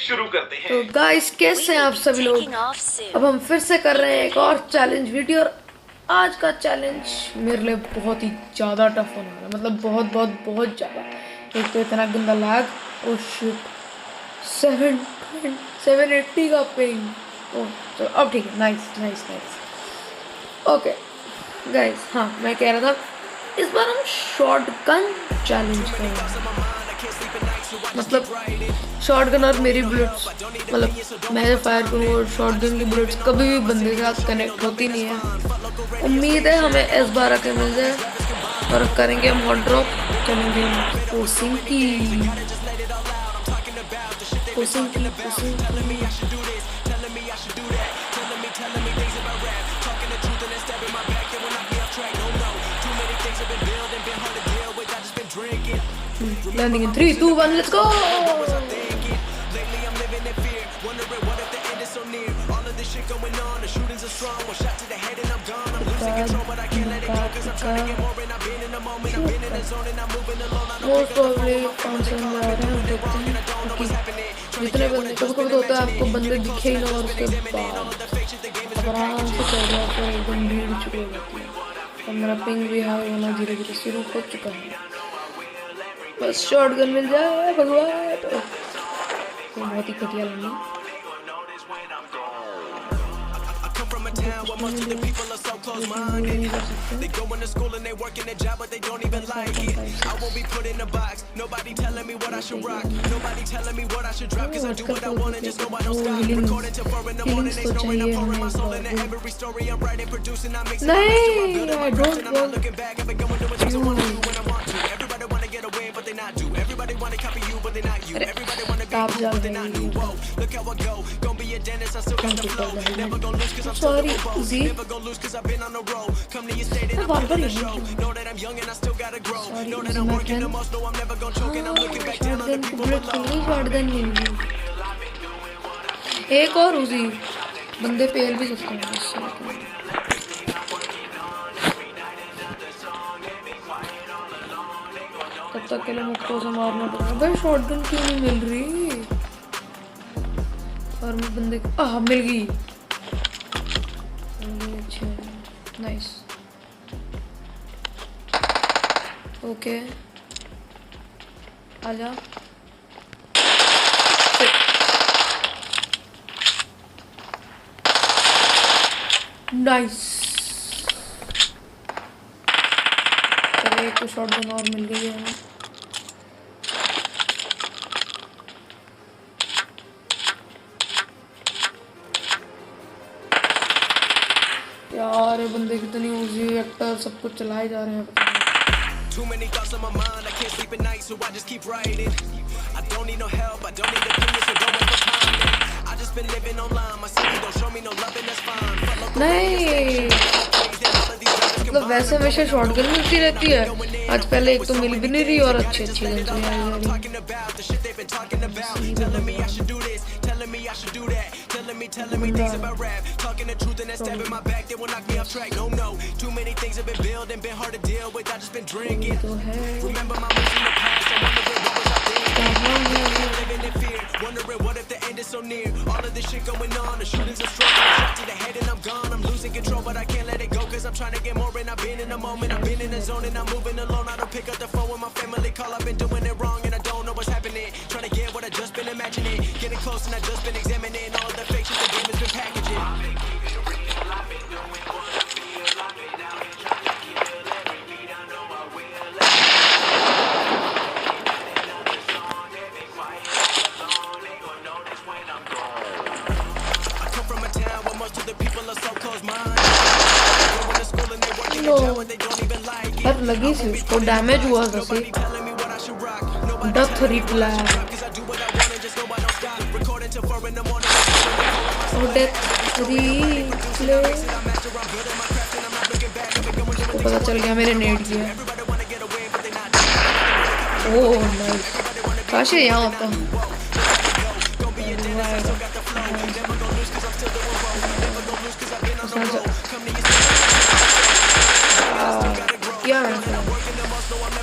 शुरू करते हैं। तो गाइस कैसे हैं आप सभी लोग। अब हम फिर से कर रहे हैं एक और चैलेंज वीडियो और आज का चैलेंज मेरे लिए बहुत ही ज़्यादा टफ होने वाला है। मतलब बहुत बहुत बहुत ज़्यादा। एक तो इतना गंदा लैग। ओह शिट 780 का पिंग। ओह चलो अब ठीक है। Nice nice nice. Okay guys, हाँ मैं कह रहा था इस बार हम शॉटगन चैलेंज करेंगे। मतलब शॉटगन और मेरी बुलेट्स, मतलब मैं जब फायर करूँ और शॉटगन की बुलेट्स कभी भी बंदे के साथ कनेक्ट होती नहीं है। उम्मीद है हमें S12 के मिल जाए और करेंगे हम हॉट ड्रॉप। करेंगे हम पोसिंग की। Landing in 3, 2, 1, let's go! Most probably जितने बंदे कभी कभी होता है आपको बंदे दिखे ही ना और उसके बाद आराम से चल रहा है एकदम भीड़ चुकी होती है। और मेरा पिंग भी हाई होना धीरे धीरे शुरू हो चुका है। बस शॉटगन मिल जाए भगवान। तो बहुत ही घटिया लगी। Where most of the people are so close-minded. They go into school and they work in a job, but they don't even like it. I won't be put in a box. Nobody telling me what I should rock. Nobody telling me what I should drop. Cause I do what I want and just know I don't stop. Recording till 4 in the morning, they snoring. I'm pouring my soul into every story I'm writing, producing. I'm mixing my master. I'm building my craft and I'm not looking back. I've been going through what I want to do when I want to. Everybody wanna get away, but they not do. Everybody wanna copy you, but they not you. Everybody wanna be cool, but they not you. Whoa, look how I go. Gonna be a dentist, I still got the flow. Never gonna lose cause I'm still the boss. Never gonna lose cause I've been on the road. Come to your state and I'm running the show. Know that I'm young and I still gotta grow. Know that I'm working the most, no I'm never gonna choke. And I'm looking back down on the people below. एक और उसी बंदे fail भी सकते हैं। तब तक के लिए मुझको से मारना पड़ेगा। भाई शॉटगन क्यों नहीं मिल रही। और मैं बंदे मिल गई। नाइस ओके आजा। नाइस चलिए एक शॉटगन और मिल गई है हमें। यार ये बंदे कितनी ऊजी एक्टर सब कुछ चलाए जा रहे हैं। Too many thoughts on my mind, I can't sleep at night, so I just keep writing. I don't need no help, I don't need opinions, so don't wait for comment. I just been living online, my city don't show me no love and that's fine. नहीं मतलब वैसे हमेशा shotgun मिलती रहती है। आज पहले एक तो मिल भी नहीं रही और अच्छी अच्छी गन चली आ रही है। Telling me things about rap, talking the truth and that stab in my back, they will knock me off track. No, too many things have been built and been hard to deal with. I just been drinking. Remember my moves in the past, I'm wondering what was I thinking. Living in fear, wondering what if the end is so near. All of this shit going on, the shootings are strong. Shot to the head and I'm gone. I'm losing control, but I can't let it go. Cause I'm trying to get more and I've been in the moment. I've been in the zone and I'm moving alone. I don't pick up the phone when my family call. I've been doing it wrong and I don't know what's happening. Trying to get what I just been imagining. Getting close and I just been examining all the fake shit the game has been packaging. I come from a town where most of the people are so close-minded. Going to school and they work in a job but they don't even like it. पर लगी सी उसको damage हुआ जैसे death reply और death reply उसको पता चल गया मेरे नेट की है। ओह नाइस काश यहाँ होता। क्या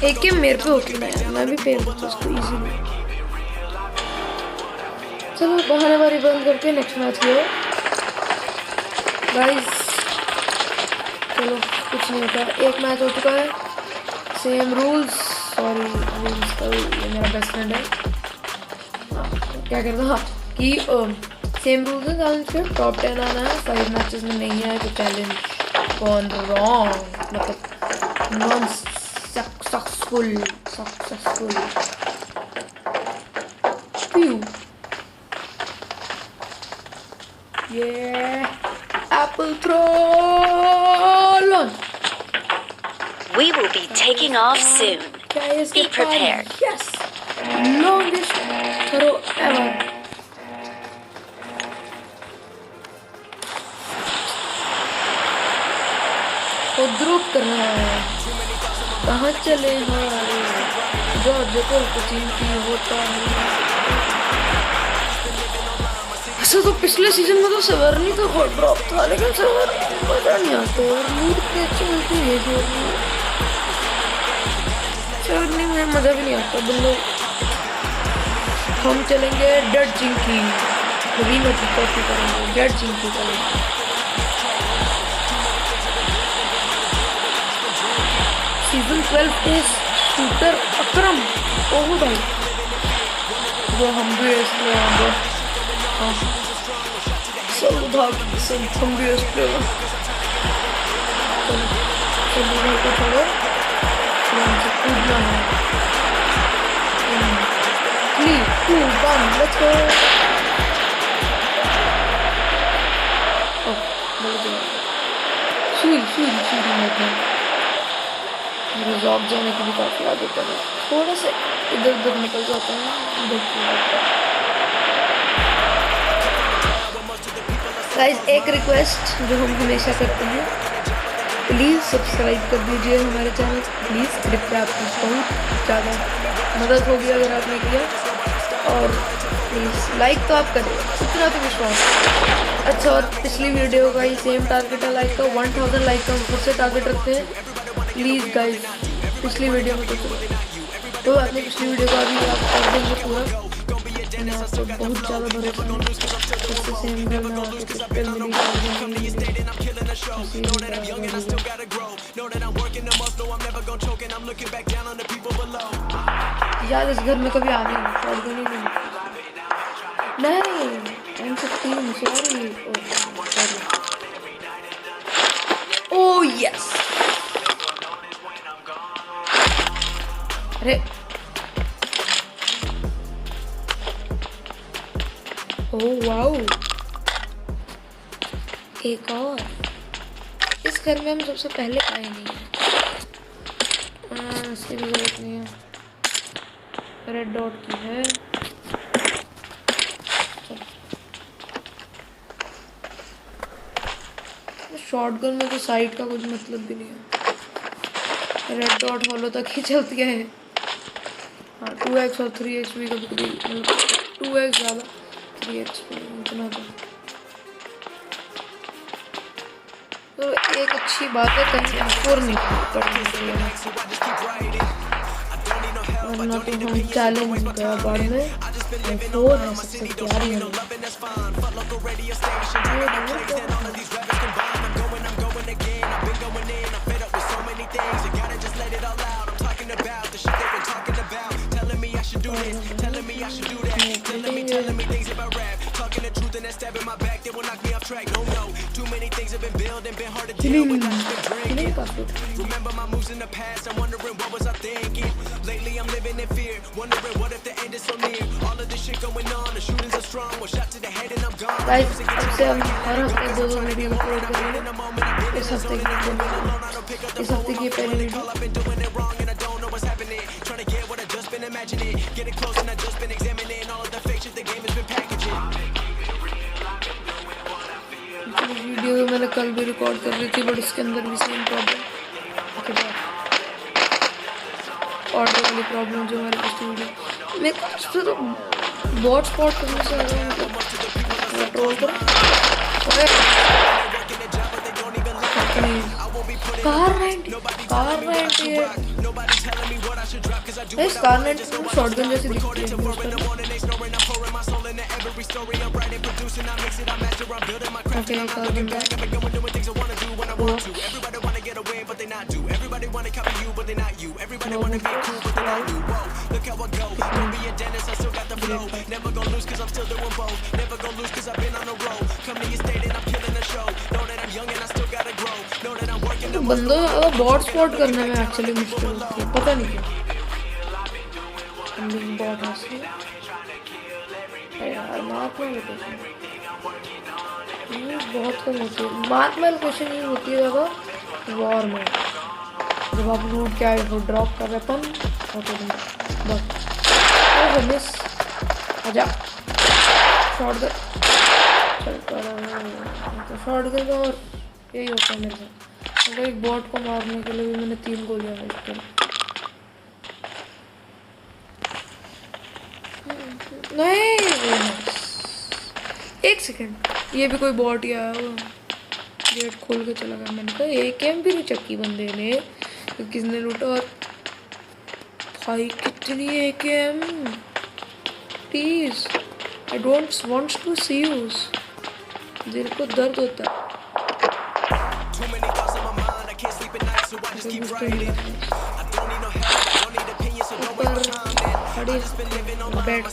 एक मेरे पे होती है मैं भी फेल करता उसको इजीली। चलो बहानेबाजी बंद करके नेक्स्ट मैच की ओर गाइस। चलो कुछ नहीं होता, एक मैच हो चुका है, सेम रूल्स। सॉरी रूल्स का ये मेरा बेस्ट फ्रेंड है। क्या कहता हाँ कि सेम रूल्स है, चैलेंज के टॉप 10 आना है, 5 मैचेस में नहीं आए तो चैलेंज गॉन रॉन्ग, मतलब नॉन सक्सेसफुल। ये apple throw launch. We will be taking off soon. क्या है इसके Be prepared. Pass? Yes, longest throw ever. उद्रुक कर रहा है, कहाँ चले हमारे जो देखो कोचिंग की होता है। ऐसा तो पिछले सीजन में तो सवरनी तो बहुत ड्रॉप था, लेकिन सवरनी मजा नहीं आता और मूड पे चलती है सवरनी में मजा भी नहीं आता बंदो। हम चलेंगे डेड चिंकी, रीनो की कॉपी करेंगे, डेड चिंकी करेंगे। सीजन 12 के शूटर अकरम, ओह भाई वो हम भी इसलिए आएंगे। हाँ सब भाग सब हम भी इसलिए चलो भाई को छोड़ो, कूदना है। 3, 2, 1 लेट्स गो। सुई मेरा जॉब जाने की भी काफ़ी आदत है, थोड़ा सा इधर उधर निकल जाता है। गाइस एक रिक्वेस्ट जो हम हमेशा करते हैं, प्लीज़ सब्सक्राइब कर दीजिए हमारे चैनल, प्लीज़ कृपया, आपकी बहुत ज़्यादा मदद होगी अगर आपने किया, और प्लीज़ लाइक तो आप करें, इतना तो विश्वास। अच्छा, और पिछली वीडियो का ही सेम टारगेट है लाइक का, 1000 लाइक का हम खुद से टारगेट रखते हैं। प्लीज़ गाइस पिछली वीडियो में तो आपने पिछली वीडियो का भी आप कर देंगे पूरा, मैंने आपको बहुत ज़्यादा भरोसा सेम घर में यार इस घर में कभी आ नहीं नहीं सॉरी। ओह यस, अरे ओह वाओ, एक और। इस घर में हम सबसे पहले आए नहीं हैं, इसकी भी जरूरत नहीं है, रेड डॉट की है। शॉटगन में तो साइड का कुछ मतलब भी नहीं है, रेड डॉट फॉलो तक ही चलती है। हाँ 2x और 3x भी कभी कभी, मतलब 2x ज़्यादा, 3x इतना तो एक अच्छी बात है, कहीं M4 नहीं पड़नी चाहिए, वरना तो हम चैलेंज गया बार में M4 है सबसे प्यारी है। Remember my moves in the past, I'm wondering what was I thinking. Lately I'm living in fear, wondering what if the end is so near. All of this shit going on, the shootings are strong, one shot to the head and I'm gone. Guys, अब से हम हर हफ्ते 2 video upload करेंगे। इस हफ्ते की पहली video. Video मैंने कल भी रिकॉर्ड कर रही थी, बट इसके अंदर भी सेम प्रॉब्लम, ऑडियो वाली प्रॉब्लम जो हमारे पास वीडियो में तो बॉट स्पॉट करने से ट्रोल करो। कार रेंट ये इस कार रेंट शॉटगन जैसी दिखती है। story I'm writing, producing, I mix it, I master, I'm building my craft, and I'm not looking back. I've been going doing things I wanna do when I want to. Everybody wanna get away, but they not do. Everybody wanna copy you, but they not you. Everybody wanna be cool, but they not you. Whoa, look how I go. Don't be a dentist, I still got the flow. Never gonna lose, cause I'm still doing both. Never gonna lose, cause I've been on the road. Come to your state and I'm killing the show. Know that I'm young and I still gotta grow. Know that I'm working the बंदों bot spot करने में actually मुश्किल होती है, पता नहीं क्यों। Bot यार मार्क में लोकेशन बहुत कम होती है। मार्क में लोकेशन ही होती है ज़्यादा वॉर में, जब आप लूट क्या है वो ड्रॉप का वेपन और बस मिस आजा शॉट गन चलता रहा शॉट गन और यही होता है मेरे साथ। मतलब एक बॉट को मारने के लिए भी मैंने 3 गोलियां वेस्ट करी। नहीं एक सेकंड, ये भी कोई बॉट ही आया हुआ, गेट खोल के चला गया। मैंने कहा एकेएम भी नहीं चक्की बंदे ने, तो किसने लूटा। और भाई कितनी एकेएम, please I don't want to see you, दिल को दर्द होता है। बैठ कर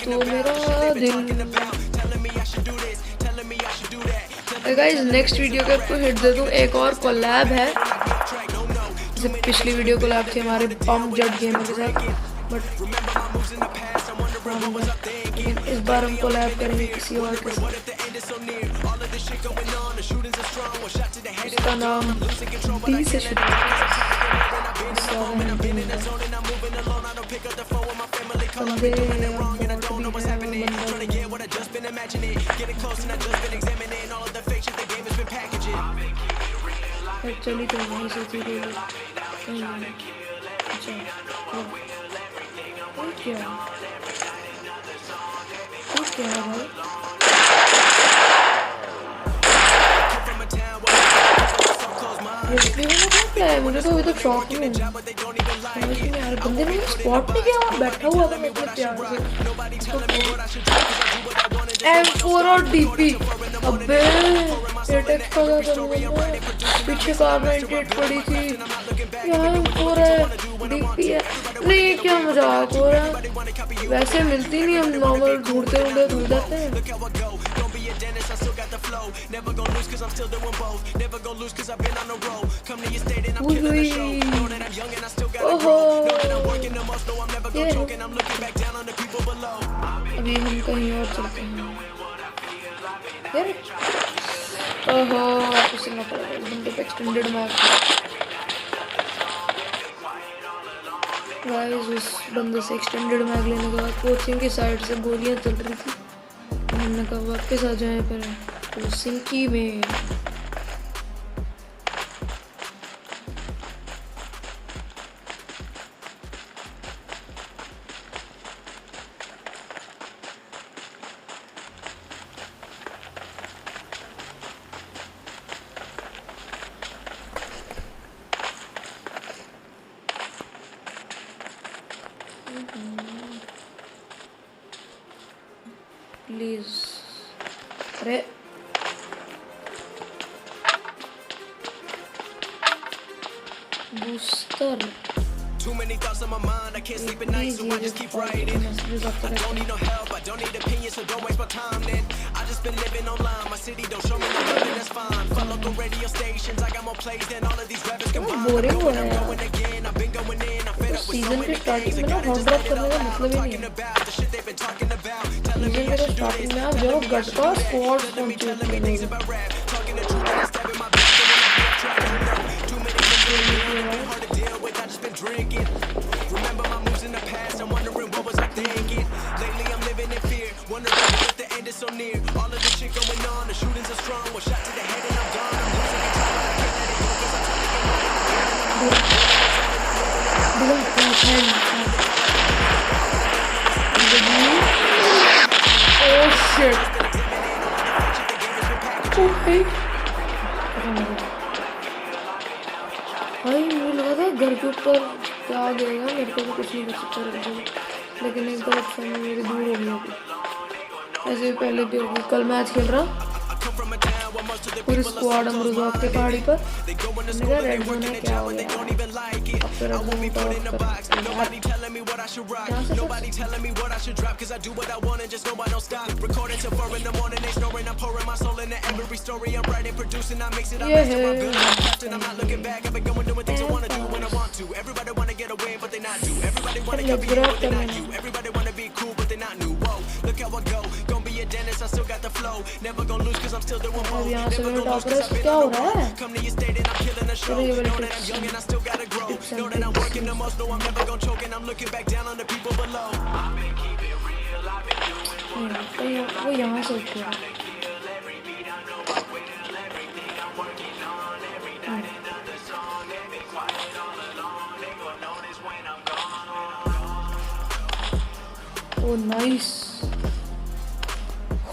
तो मेरा दिल गाइस नेक्स्ट वीडियो के आपको हिट दे दूँ। एक और कोलैब है, जैसे पिछली वीडियो कोलैब थी हमारे पम्प जट गेमर के साथ, बट इस बार हम कोलैब करेंगे किसी और के साथ। इसका नाम डी से शुरू चली तो वहीं से थी क्या भाई मुझे तो अभी तक शॉक नहीं यार, बंदे ने स्पॉट नहीं किया, बैठा हुआ था मैं अपने प्यार से। M4 और डीपी, अबे एटेक्स का था पीछे कार98 पड़ी थी, यहाँ M4 है डीपी है। नहीं क्या मजाक हो रहा है, वैसे मिलती नहीं, हम नॉर्मल ढूंढते ढूंढ जाते हैं। ओहो अभी हम कहीं और चलते हैं यार। ओहो वापस चलना पड़ेगा, बंदे पे एक्सटेंडेड मैप। गाइस उस बंदे से एक्सटेंडेड मैग लेने के बाद कोचिंग की साइड से गोलियां चल रही थी, मैंने कहा वापस आ जाए पर तो सिंकी में। प्लीज अरे booster Too many thoughts on my mind, I can't sleep at night, so I just keep writing. I don't need no help, I don't need opinions, so don't waste my time then. I just been living online, my city don't show me no love, and that's fine. Fuck local radio stations, I got more plays than all of these rappers combined. I'm going again, I've been going in, I'm fed up with so many things. I gotta just let it all out, I'm talking about the shit they've been talking about. Telling me I should do this, telling me I should do that. Telling me things about rap, talking the truth and I'm stabbing my back. Too many things that are hard to deal with, I just been drinking. Remember my moves in the past, I'm wondering what was I thinking. Lately I'm living in fear, wondering if the end is so near. All of this shit going on, the shootings are strong. One shot to the head and I'm gone. I'm losing control, I can't let it go 'cause I'm trying to get money. Oh shit. Okay. भाई मुझे लगा था घर के ऊपर क्या आ गया, मेरे को भी कुछ नहीं कर सकता रहा, लेकिन एक बार अच्छा मेरे दूर हो गया थी। ऐसे पहले भी होगी। कल मैच खेल रहा, पूरी स्क्वाड हम रोजाक के पहाड़ी पर, मैंने कहा रेड जोन है क्या हो गया, अब तो रेड जोन उतार ये अब यहाँ से मेरा टॉप रेस क्या हो रहा है? चलो ये वाले टिप्स वो यहाँ से उठ गया। ओ नाइस,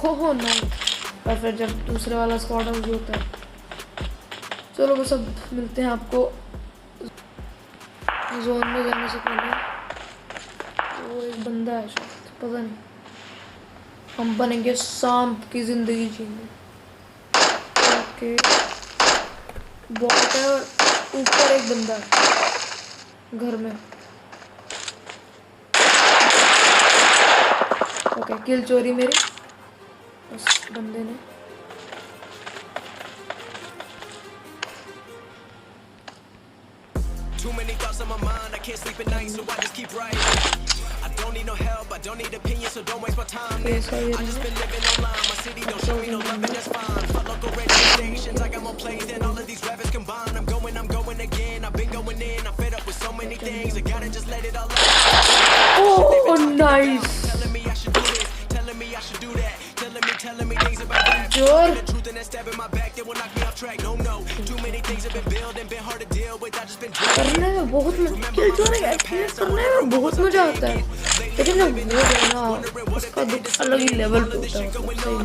हो नाइस। और फिर जब दूसरे वाला स्क्वाड भी होता है, चलो बस अब मिलते हैं आपको जोन में जाने से पहले। वो एक बंदा है शायद, पता नहीं। हम बनेंगे शांत की जिंदगी जीने। ओके, बॉट है और ऊपर एक बंदा है घर में। ओके, किल चोरी मेरी उस बंदे ने। Too many thoughts on my mind, I can't sleep at night, so I just keep writing. I don't need no help, I don't need opinions, so don't waste my time. I just been living online, my city don't show me no love, and that's fine. Fuck local radio stations, I got more plays than all of these rappers combined. I'm going again, I've been going in, I'm fed up with so many things, I gotta just let it all out. Oh, nice. Telling me I should do this, telling me I should do that, telling me things about rap. Sure. The truth and that stab in my back, they will knock me off track. No, too many things have been building, been hard to deal with. I just been करने में बहुत किल चोरी experience करने में बहुत मजा आता है, लेकिन जब वो है ना उसका दुख अलग ही लेवल पे होता है।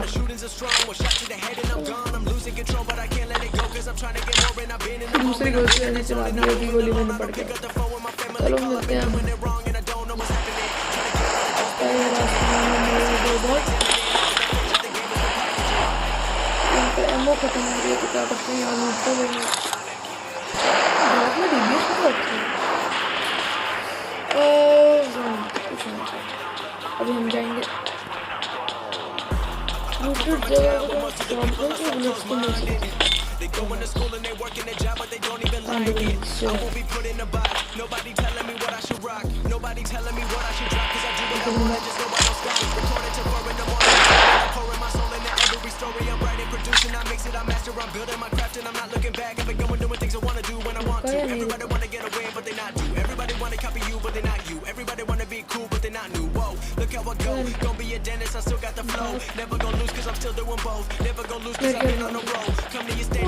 दूसरी गोली ऐसे चला दी, एक ही गोली में निपट गया। चलो मिलते हैं। एमओ खत्म हो गया तो क्या करते हैं यार, मुझको भी बहुत में रिव्यूज तो अच्छे हैं। कुछ नहीं, अभी हम जाएंगे दूसरी जगह को बुलेट्स को मिल सकते हैं।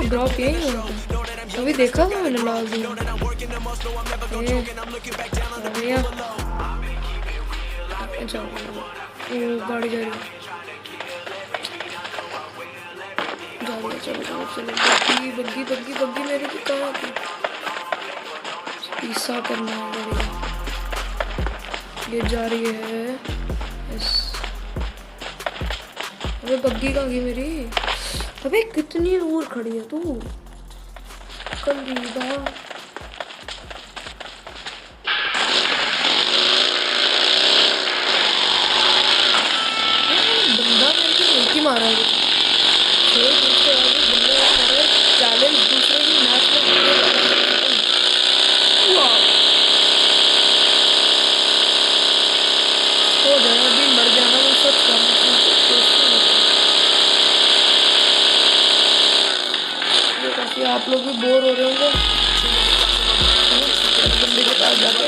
ड्रॉप यही होता, अभी देखा था मैंने लाल दिन। अच्छा वो गाड़ी जा रही है, चलो बग्गी बग्गी बग्गी मेरी की कहाँ थी? पीसा करना है मेरे, ये जा रही है। यस, अबे बग्गी कहाँ गई मेरी? अबे कितनी दूर खड़ी है तू कंदीदा। बंदा मेरे को उल्टी मारा है, चैलेंज दूसरे की मैच में हो जाए, अभी मर जाना मैं सच करना। काफी आप लोग भी बोर हो रहे होंगे बंदे के पास जाके।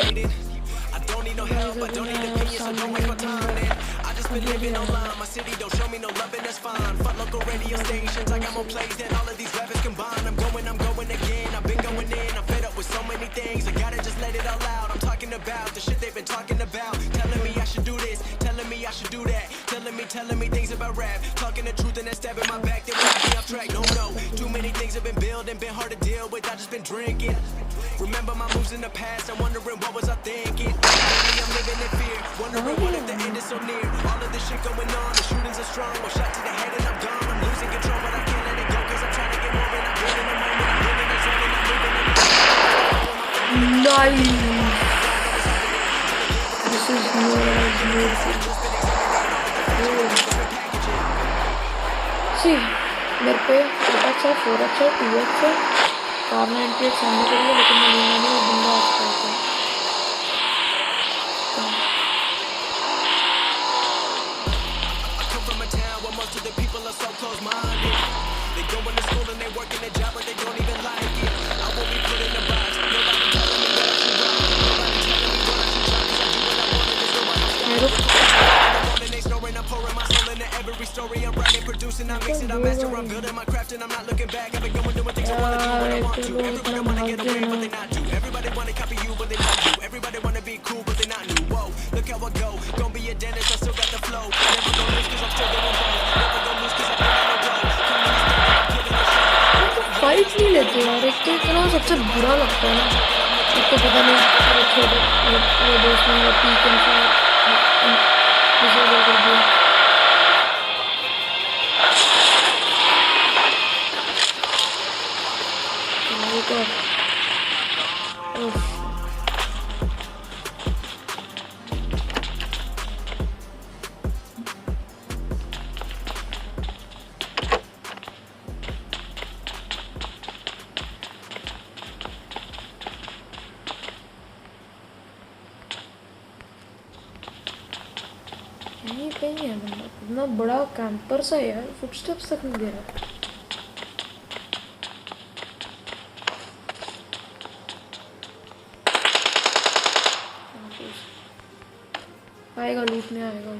Living online, my city don't show me no love, and that's fine. Fuck local radio stations, I got more plays than all of these rappers combined. I'm going again, I've been going in, I'm fed up with so many things, I gotta just let it all out. I'm talking about the shit they've been talking about, telling me I should do this, telling me I should do that, telling me things about rap, talking the truth and that stab in my back, they will knock me off track. No, too many many things have been building, been hard to deal with, I just been drinking. Remember my moves in the past, I'm wondering what was I thinking. Lately I'm living in fear, wondering what if the end is so near. All of this shit going on, the shootings are strong. One shot to the head and I'm gone. I'm losing control, but I can't let it go, cause I'm trying to get more and I'm getting the moment. I'm living the zone and I'm moving in the Nice. This is more as beautiful. See, मेरे पे 8x है, 4x है, 2x है, car 98 सामने कर लिया, लेकिन मैं लूँगा नहीं, बंदा आता है। I come from a town where most of the people are so close-minded. They go into school and they work in a job, but they don't even like it. I won't be put in a box. Nobody telling me what I should rock. Nobody telling me what I should try, 'cause I do what I want and there's nobody stopping. And they snoring, I'm pouring my soul into every story. I'm writing, producing, I mix it, I master, I'm building my craft, and I'm not looking back. I've been going doing things I wanna do when I want to. Everybody wanna get away, but they not do. Everybody wanna copy you, but they not you. Everybody wanna be cool, but they not new. Whoa, look how I go. Gonna be a dentist, I still got the flow. Never gonna lose 'cause I'm still going home. Never gonna lose 'cause I've been on the road. Fight नहीं लेते यार, एक तो इतना सबसे बुरा लगता है ना, एक तो पता नहीं मेरे छोटे मेरे दोस्त ने पी कर दिया। तो यहीं पे ही है बंदा, इतना बड़ा कैंपर सा है यार, फुटस्टेप्स तक नहीं दे रहा। आएगा, लूटने आएगा वो।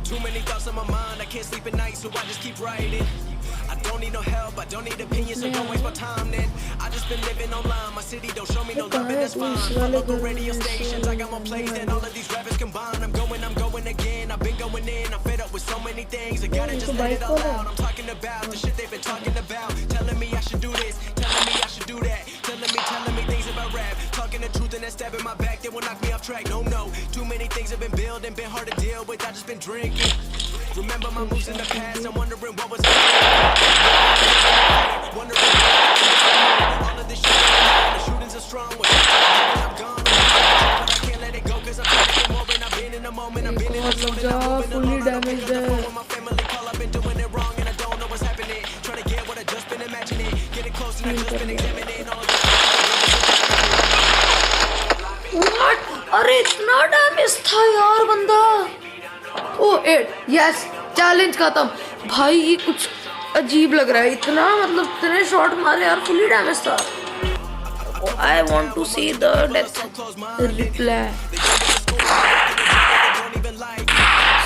Too many thoughts on my mind, I can't sleep at night, so I just keep writing. I don't need no help, I don't need opinions, so don't waste my time then. I just been living online, my city don't show me no love and that's fine. My local radio stations, I got more plays than all of these rappers combined. I'm going again, I've been going in, I'm fed up with so many things. I gotta just let it all out, I'm talking about the shit they've been talking about. Telling me I should do this, telling me I should do that. Telling me things about rap. Talking the truth and that stab in my back, they will knock me off track, no. Too many things have been building, been hard to deal with, I just been drinking. Remember my moves in the past, I'm wondering what was I wondering all of this shit, the shootings are strong, when I'm gone, but I can't let it go, cause I'm trying to get more, and I've been in the moment, I've been in the zone, and I'm moving along, and I'm picking up the phone with my family call, I've been doing it wrong, and I don't know what's happening, trying to get what I just been imagining, getting close and I just been examining all of this. What? अरे इतना damage था यार बंदा। ओह 8 yes, challenge खत्म। भाई ये कुछ अजीब लग रहा है, इतना मतलब इतने शॉट मारे यार, फुली डैमेज था। I want to see the death reply.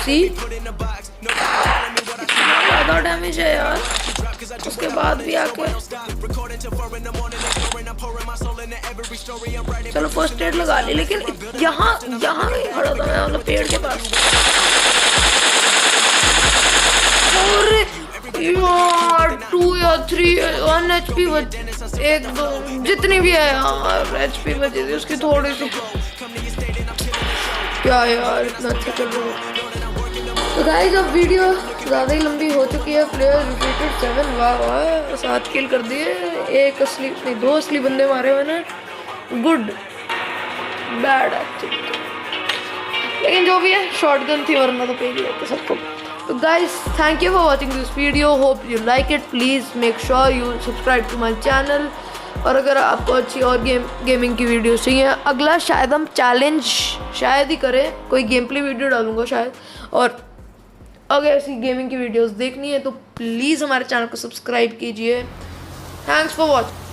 See ज़्यादा डैमेज है यार, उसके बाद भी आके चलो फर्स्ट एड लगा ली, लेकिन यहाँ नहीं खड़ा था मैं, मतलब पेड़ के पास। और यार 2 या 3 1 HP एक दो जितनी भी है यार HP बची थी उसकी थोड़ी सी, क्या यार इतना अच्छा चल रहा है। तो गाइस अब वीडियो ज़्यादा ही लंबी हो चुकी है। प्लेयर रिपीटेड 7, वाह 7 किल कर दिए, 1 असली नहीं 2 असली बंदे मारे मैंने। गुड बैड एक्टिविटी, लेकिन जो भी है शॉटगन थी, वरना तो पेज लेते सबको। तो guys thank you for watching this video, hope you like it, please make sure you subscribe to my channel. और अगर आपको अच्छी और गेमिंग की वीडियो चाहिए, अगला शायद हम चैलेंज शायद ही करें, कोई गेम प्ले वीडियो डालूंगा शायद। और अगर ऐसी गेमिंग की वीडियोस देखनी है तो प्लीज़ हमारे चैनल को सब्सक्राइब कीजिए। Thanks for watching.